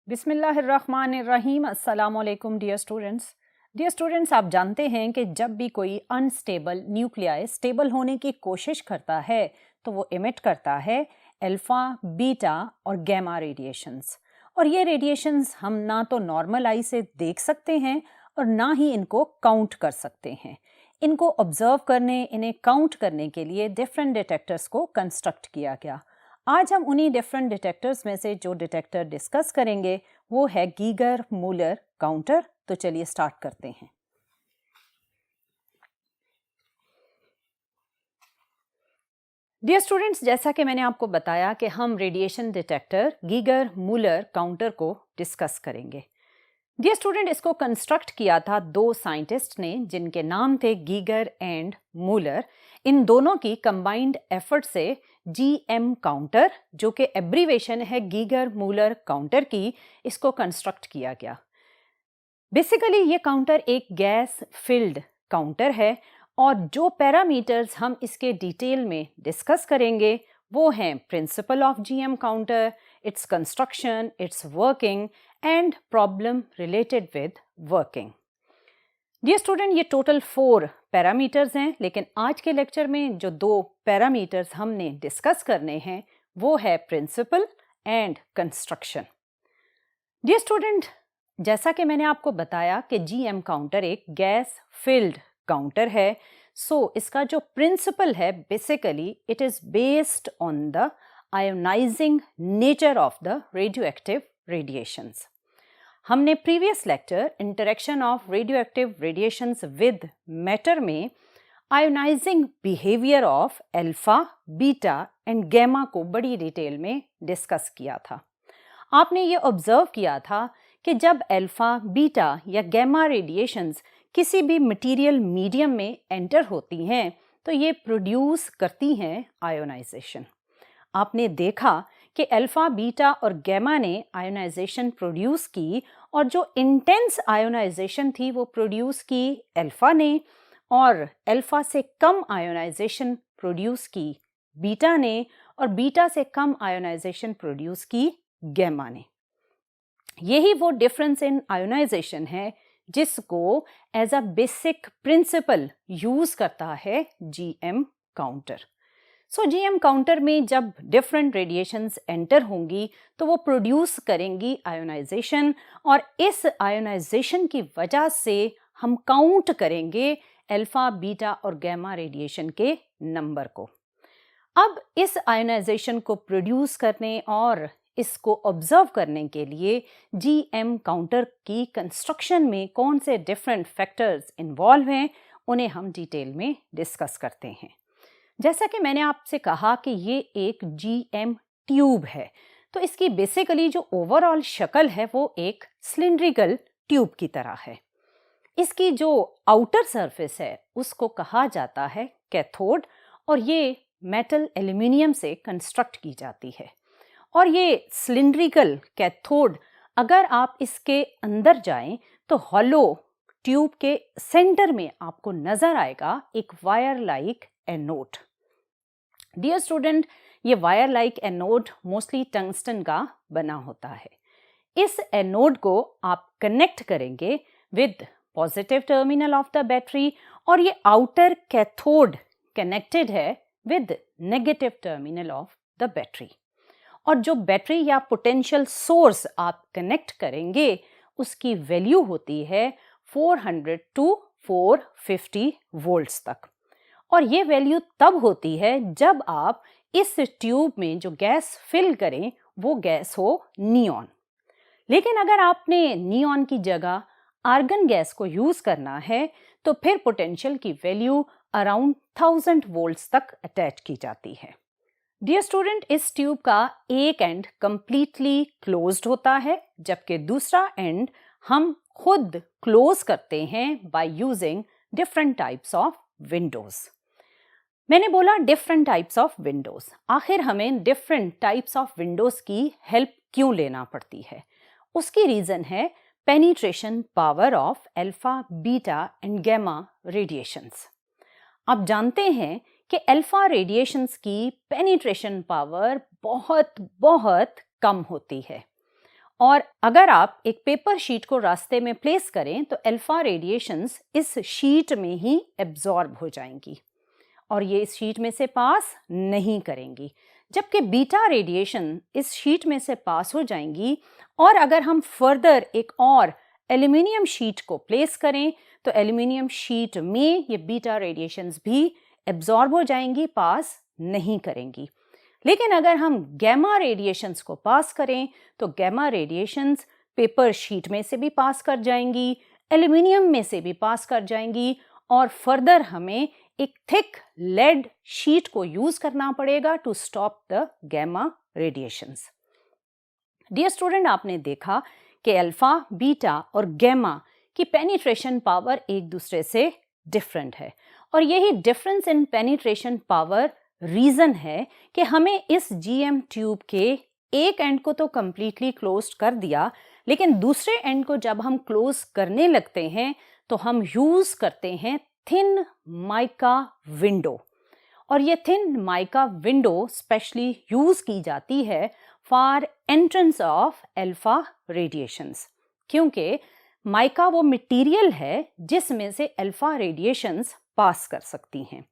बिस्मिल्लाहिर्रहमानिर्रहीम। अस्सलाम वालेकुम डियर स्टूडेंट्स, आप जानते हैं कि जब भी कोई अनस्टेबल न्यूक्लियाई स्टेबल होने की कोशिश करता है तो वो इमिट करता है अल्फा, बीटा और गैमा रेडिएशंस। और ये रेडिएशंस हम ना तो नॉर्मल आई से देख सकते हैं और ना ही इनको काउंट कर सकते हैं। इनको ऑब्जर्व करने, इन्हें काउंट करने के लिए डिफरेंट डिटेक्टर्स को कंस्ट्रक्ट किया गया। आज हम उन्हीं डिफरेंट डिटेक्टर्स में से जो डिटेक्टर डिस्कस करेंगे वो है गीगर मूलर काउंटर। तो चलिए स्टार्ट करते हैं। डियर स्टूडेंट्स, जैसा कि मैंने आपको बताया कि हम radiation detector Geiger Muller counter को डिस्कस करेंगे। डियर स्टूडेंट, इसको कंस्ट्रक्ट किया था दो साइंटिस्ट ने जिनके नाम थे गीगर एंड मूलर। इन दोनों की कंबाइंड एफर्ट से जीएम काउंटर, जो कि एब्रीवेशन है गीगर मूलर काउंटर की, इसको कंस्ट्रक्ट किया गया। बेसिकली ये काउंटर एक गैस फिल्ड काउंटर है और जो पैरामीटर्स हम इसके डिटेल में डिस्कस करेंगे वो हैं principle of GM counter, its construction, its working and problem related with working. Dear student, ये टोटल 4 पैरामीटर्स हैं, लेकिन आज के लेक्चर में जो 2 पैरामीटर्स हमने डिस्कस करने हैं वो है principle and construction. Dear student, जैसा कि मैंने आपको बताया कि जीएम काउंटर एक गैस फिल्ड काउंटर है, सो इसका जो प्रिंसिपल है basically it is based on the ionizing nature of the radioactive radiations. हमने previous lecture interaction of radioactive radiations with matter में ionizing behaviour of alpha, beta and gamma को बड़ी detail में discuss किया था। आपने ये ऑब्जर्व किया था कि जब अल्फा, बीटा या गैमा रेडिएशंस किसी भी मटेरियल मीडियम में एंटर होती हैं तो ये प्रोड्यूस करती हैं आयोनाइजेशन। आपने देखा कि अल्फा, बीटा और गैमा ने आयोनाइजेशन प्रोड्यूस की और जो इंटेंस आयोनाइजेशन थी वो प्रोड्यूस की अल्फा ने और अल्फा से कम आयोनाइजेशन प्रोड्यूस की बीटा ने और बीटा से कम आयोनाइजेशन प्रोड्यूस की गैमा ने। यही वो डिफरेंस इन आयोनाइजेशन है जिसको as a basic principle use करता है GM counter. So GM counter में जब डिफरेंट रेडिएशंस एंटर होंगी तो वो प्रोड्यूस करेंगी आयोनाइजेशन और इस आयोनाइजेशन की वजह से हम काउंट करेंगे अल्फा, बीटा और गैमा रेडिएशन के नंबर को। अब इस आयोनाइजेशन को प्रोड्यूस करने और इसको ऑब्जर्व करने के लिए जीएम काउंटर की कंस्ट्रक्शन में कौन से डिफरेंट फैक्टर्स इन्वॉल्व हैं उन्हें हम डिटेल में डिस्कस करते हैं। जैसा कि मैंने आपसे कहा कि ये एक जीएम ट्यूब है, तो इसकी बेसिकली जो ओवरऑल शक्ल है वो एक सिलिंड्रिकल ट्यूब की तरह है। इसकी जो आउटर सरफेस है उसको कहा जाता है कैथोड और ये मेटल एल्यूमिनियम से कंस्ट्रक्ट की जाती है। और ये सिलिंड्रिकल कैथोड, अगर आप इसके अंदर जाएं तो हॉलो ट्यूब के सेंटर में आपको नजर आएगा एक wire like anode. Dear student, ये wire like anode mostly tungsten का बना होता है। इस एनोड को आप कनेक्ट करेंगे with positive terminal of the battery और ये आउटर कैथोड कनेक्टेड है with negative terminal of the battery. और जो बैटरी या पोटेंशियल सोर्स आप कनेक्ट करेंगे उसकी वैल्यू होती है 400 टू 450 वोल्ट्स तक। और ये वैल्यू तब होती है जब आप इस ट्यूब में जो गैस फिल करें वो गैस हो नियॉन। लेकिन अगर आपने नियॉन की जगह आर्गन गैस को यूज करना है तो फिर पोटेंशियल की वैल्यू अराउंड 1000 वोल्ट्स तक अटैच की जाती है। डियर स्टूडेंट, इस ट्यूब का एक एंड कंप्लीटली क्लोज्ड होता है जबकि दूसरा एंड हम खुद क्लोज करते हैं by using different types of windows. मैंने बोला डिफरेंट टाइप्स ऑफ विंडोज, आखिर हमें डिफरेंट टाइप्स ऑफ विंडोज की हेल्प क्यों लेना पड़ती है? उसकी रीजन है penetration power of alpha, beta and gamma radiations. आप जानते हैं कि अल्फा रेडिएशंस की पेनिट्रेशन पावर बहुत बहुत कम होती है और अगर आप एक पेपर शीट को रास्ते में प्लेस करें तो अल्फा रेडिएशंस इस शीट में ही एब्जॉर्ब हो जाएंगी और ये इस शीट में से पास नहीं करेंगी, जबकि बीटा रेडिएशन इस शीट में से पास हो जाएंगी। और अगर हम फर्दर एक और एल्यूमिनियम शीट को प्लेस करें तो एल्यूमिनियम शीट में ये बीटा रेडिएशंस भी एब्जॉर्ब हो जाएंगी, पास नहीं करेंगी। लेकिन अगर हम गैमा रेडिएशंस को पास करें तो गैमा रेडिएशंस पेपर शीट में से भी पास कर जाएंगी, एल्यूमिनियम में से भी पास कर जाएंगी और फर्दर हमें एक थिक लेड शीट को यूज करना पड़ेगा to stop the gamma radiations. Dear student, आपने देखा कि अल्फा, बीटा और गैमा की पेनिट्रेशन पावर एक दूसरे से डिफरेंट है और यही difference in penetration power reason है कि हमें इस जीएम ट्यूब के एक एंड को तो कंप्लीटली क्लोज्ड कर दिया, लेकिन दूसरे एंड को जब हम क्लोज करने लगते हैं तो हम यूज करते हैं थिन माइका विंडो। और ये thin mica window specially use की जाती है for entrance of alpha radiations, क्योंकि माइका वो मटेरियल है जिसमें से अल्फा रेडिएशंस पास कर सकती हैं।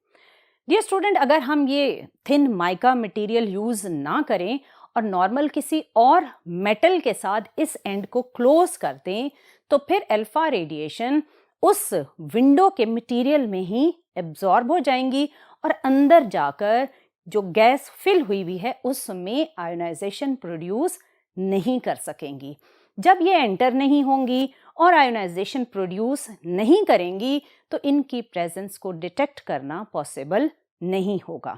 डियर स्टूडेंट, अगर हम ये थिन माइका मटेरियल यूज ना करें और नॉर्मल किसी और मेटल के साथ इस एंड को क्लोज कर दें तो फिर अल्फा रेडिएशन उस विंडो के मटेरियल में ही एब्जॉर्ब हो जाएंगी और अंदर जाकर जो गैस फिल हुई है उसमें आयोनाइजेशन प्रोड्यूस नहीं कर सकेंगी। जब ये एंटर नहीं होंगी और आयोनाइजेशन प्रोड्यूस नहीं करेंगी तो इनकी प्रेजेंस को डिटेक्ट करना पॉसिबल नहीं होगा।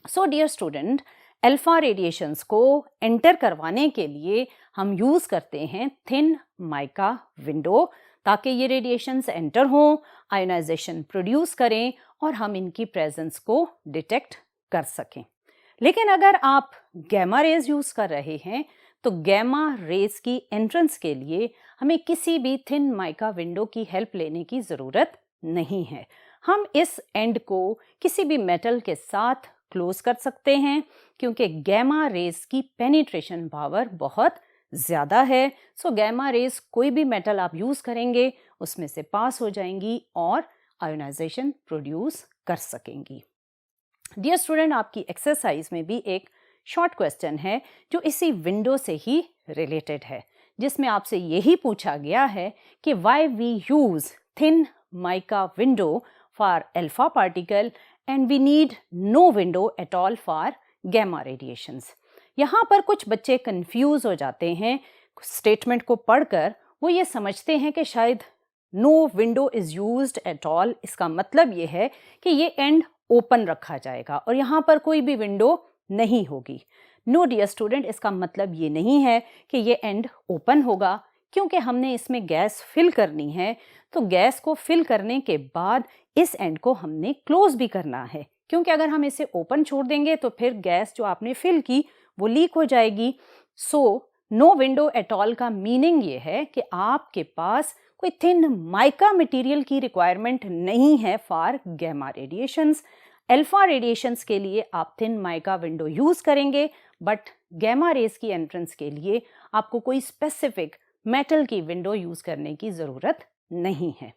So dear student, alpha radiations को एंटर करवाने के लिए हम यूज करते हैं थिन माइका विंडो ताकि ये रेडिएशंस एंटर हों, आयोनाइजेशन प्रोड्यूस करें और हम इनकी प्रेजेंस को डिटेक्ट कर सकें। लेकिन अगर आप गैमा रेज यूज कर रहे हैं तो गैमा रेज की एंट्रेंस के लिए हमें किसी भी थिन माइका विंडो की हेल्प लेने की ज़रूरत नहीं है। हम इस एंड को किसी भी मेटल के साथ क्लोज कर सकते हैं क्योंकि गैमा रेज की पेनिट्रेशन पावर बहुत ज़्यादा है। सो गैमा रेज कोई भी मेटल आप यूज़ करेंगे उसमें से पास हो जाएंगी और आयोनाइजेशन प्रोड्यूस कर सकेंगी। डियर स्टूडेंट, आपकी एक्सरसाइज में भी एक शॉर्ट क्वेश्चन है जो इसी विंडो से ही रिलेटेड है, जिसमें आपसे यही पूछा गया है कि why we use thin mica window for alpha particle and we need no window at all for gamma radiations. यहाँ पर कुछ बच्चे कंफ्यूज हो जाते हैं स्टेटमेंट को पढ़कर, वो ये समझते हैं कि शायद no window is used at all, इसका मतलब ये है कि ये एंड ओपन रखा जाएगा और यहाँ पर कोई भी विंडो नहीं होगी। नो डियर स्टूडेंट, इसका मतलब ये नहीं है कि ये एंड ओपन होगा, क्योंकि हमने इसमें गैस फिल करनी है तो गैस को फिल करने के बाद इस एंड को हमने क्लोज भी करना है, क्योंकि अगर हम इसे ओपन छोड़ देंगे तो फिर गैस जो आपने फिल की वो लीक हो जाएगी। So no window at all का मीनिंग ये है कि आपके पास कोई थिन माइका मटेरियल की रिक्वायरमेंट नहीं है for gamma radiations. Alpha radiations के लिए आप थिन माइका विंडो यूज करेंगे, बट गैमा रेज की एंट्रेंस के लिए आपको कोई स्पेसिफिक मेटल की विंडो यूज करने की जरूरत नहीं है।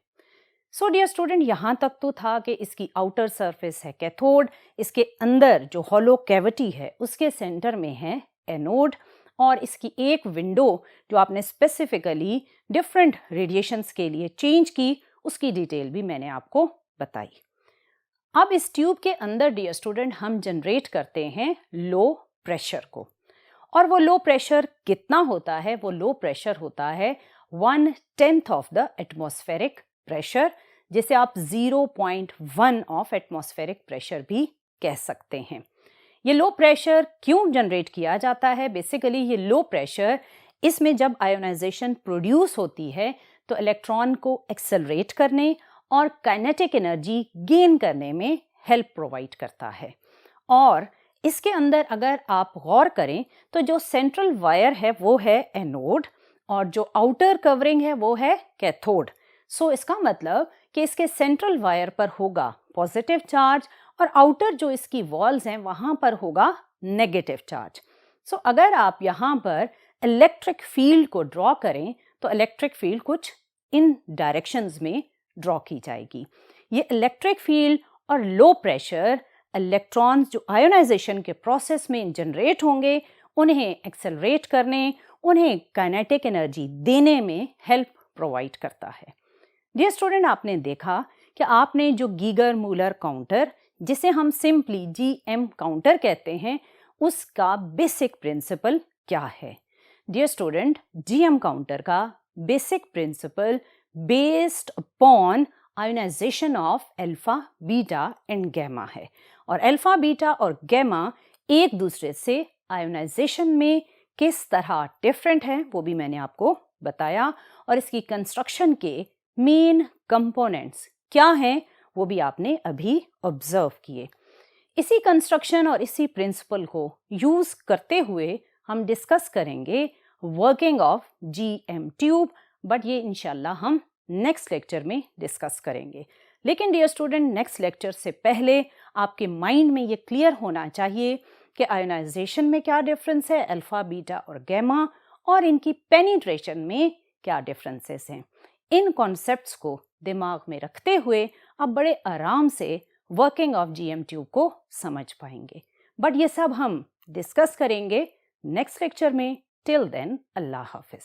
सो डियर स्टूडेंट, यहाँ तक तो था कि इसकी आउटर सरफेस है कैथोड, इसके अंदर जो हॉलो कैविटी है उसके सेंटर में है एनोड और इसकी एक विंडो जो आपने स्पेसिफिकली डिफरेंट रेडिएशंस के लिए चेंज की उसकी डिटेल भी मैंने आपको बताई। अब इस ट्यूब के अंदर डियर स्टूडेंट हम जनरेट करते हैं लो प्रेशर को, और वो लो प्रेशर कितना होता है? वो लो प्रेशर होता है 1/10 ऑफ द एटमॉस्फेरिक प्रेशर, जिसे आप 0.1 ऑफ एटमॉस्फेरिक प्रेशर भी कह सकते हैं। ये लो प्रेशर क्यों जनरेट किया जाता है? बेसिकली ये लो प्रेशर, इसमें जब आयोनाइजेशन प्रोड्यूस होती है तो इलेक्ट्रॉन को एक्सेलरेट करने और काइनेटिक एनर्जी गेन करने में हेल्प प्रोवाइड करता है। और इसके अंदर अगर आप गौर करें तो जो सेंट्रल वायर है वो है एनोड और जो आउटर कवरिंग है वो है कैथोड। सो इसका मतलब कि इसके सेंट्रल वायर पर होगा पॉजिटिव चार्ज और आउटर जो इसकी वॉल्स हैं वहाँ पर होगा नेगेटिव चार्ज। सो अगर आप यहाँ पर इलेक्ट्रिक फील्ड को ड्रॉ करें तो इलेक्ट्रिक फील्ड कुछ इन डायरेक्शंस में ड्रॉ की जाएगी। ये इलेक्ट्रिक फील्ड और लो प्रेशर इलेक्ट्रॉन्स जो आयोनाइजेशन के प्रोसेस में जनरेट होंगे, उन्हें एक्सेलरेट करने, उन्हें काइनेटिक एनर्जी देने में हेल्प प्रोवाइड करता है। डियर स्टूडेंट, आपने देखा कि आपने जो गीगर मूलर काउंटर, जिसे हम सिंपली जीएम काउंटर कहते हैं, उसका बेसिक प्रिंसिपल क्या है। डियर स्टूडेंट, जीएम काउंटर का basic principle based upon ionization of alpha, beta and gamma है। और अल्फा, बीटा और गैमा एक दूसरे से आयोनाइजेशन में किस तरह डिफरेंट है वो भी मैंने आपको बताया, और इसकी कंस्ट्रक्शन के मेन कंपोनेंट्स क्या हैं वो भी आपने अभी ऑब्जर्व किए। इसी कंस्ट्रक्शन और इसी प्रिंसिपल को यूज करते हुए हम डिस्कस करेंगे working of GM tube, but ये इंशाल्लाह हम नेक्स्ट लेक्चर में डिस्कस करेंगे। लेकिन डियर स्टूडेंट, नेक्स्ट लेक्चर से पहले आपके माइंड में ये क्लियर होना चाहिए कि आयोनाइजेशन में क्या डिफरेंस है, अल्फा, बीटा और गैमा, और इनकी पेनिट्रेशन में क्या डिफरेंसेस हैं। इन कॉन्सेप्ट्स को दिमाग में रखते हुए आप बड़े आराम से वर्किंग ऑफ जीएम ट्यूब को समझ पाएंगे। बट ये सब हम डिस्कस करेंगे नेक्स्ट लेक्चर में। टिल देन, अल्लाह हाफिज।